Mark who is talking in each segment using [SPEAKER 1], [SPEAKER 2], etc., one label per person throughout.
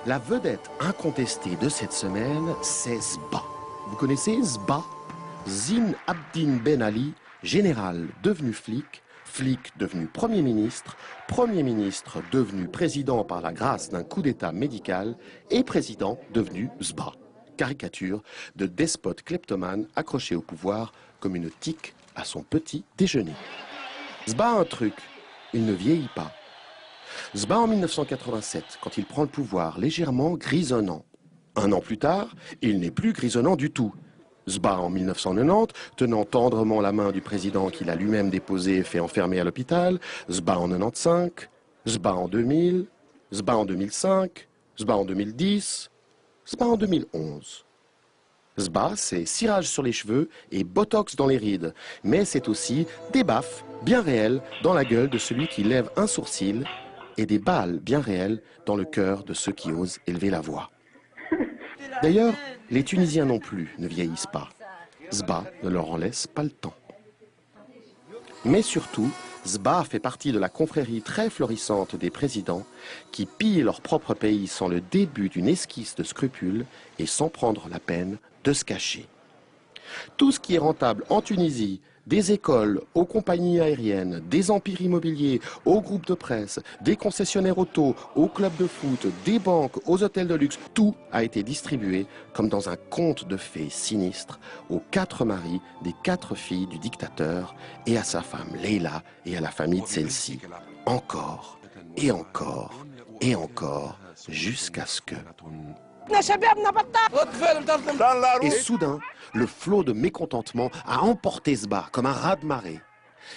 [SPEAKER 1] La vedette incontestée de cette semaine, c'est Sba. Vous connaissez Sba? Zine Abdine Ben Ali, général devenu flic, flic devenu Premier ministre devenu président par la grâce d'un coup d'état médical et président devenu Sba. Caricature de despote kleptomane accroché au pouvoir comme une tique à son petit déjeuner. Sba a un truc, il ne vieillit pas. Sba en 1987, quand il prend le pouvoir, légèrement grisonnant. Un an plus tard, il n'est plus grisonnant du tout. Sba en 1990, tenant tendrement la main du président qu'il a lui-même déposé et fait enfermer à l'hôpital. Sba en 95, Sba en 2000, Sba en 2005, Sba en 2010, Sba en 2011. Sba, c'est cirage sur les cheveux et botox dans les rides. Mais c'est aussi des baffes bien réelles dans la gueule de celui qui lève un sourcil et des balles bien réelles dans le cœur de ceux qui osent élever la voix. D'ailleurs, les Tunisiens non plus ne vieillissent pas. Sba ne leur en laisse pas le temps. Mais surtout, Sba fait partie de la confrérie très florissante des présidents qui pillent leur propre pays sans le début d'une esquisse de scrupules et sans prendre la peine de se cacher. Tout ce qui est rentable en Tunisie, des écoles aux compagnies aériennes, des empires immobiliers, aux groupes de presse, des concessionnaires auto, aux clubs de foot, des banques, aux hôtels de luxe, tout a été distribué comme dans un conte de fées sinistre aux 4 maris des 4 filles du dictateur et à sa femme Leila et à la famille de celle-ci. Encore et encore et encore jusqu'à ce que... Et soudain, le flot de mécontentement a emporté Sba comme un raz-de-marée.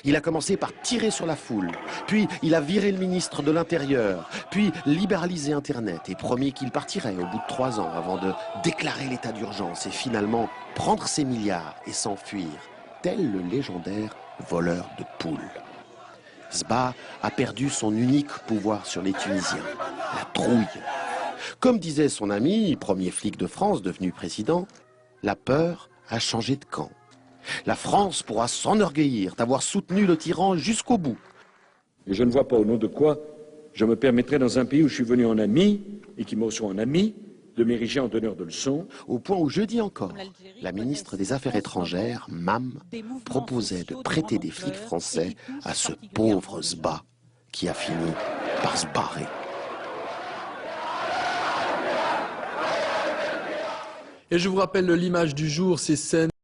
[SPEAKER 1] Il a commencé par tirer sur la foule, puis il a viré le ministre de l'Intérieur, puis libéralisé Internet et promis qu'il partirait au bout de 3 ans avant de déclarer l'état d'urgence et finalement prendre ses milliards et s'enfuir, tel le légendaire voleur de poules. Sba a perdu son unique pouvoir sur les Tunisiens, la trouille. Comme disait son ami, premier flic de France devenu président, la peur a changé de camp. La France pourra s'enorgueillir d'avoir soutenu le tyran jusqu'au bout.
[SPEAKER 2] Et je ne vois pas au nom de quoi je me permettrais dans un pays où je suis venu en ami et qui me reçoit en ami de m'ériger en donneur de leçons.
[SPEAKER 1] Au point où jeudi encore, la ministre des Affaires étrangères, MAM, proposait de prêter des flics français à ce pauvre Sba qui a fini par se barrer.
[SPEAKER 3] Et je vous rappelle l'image du jour, ces scènes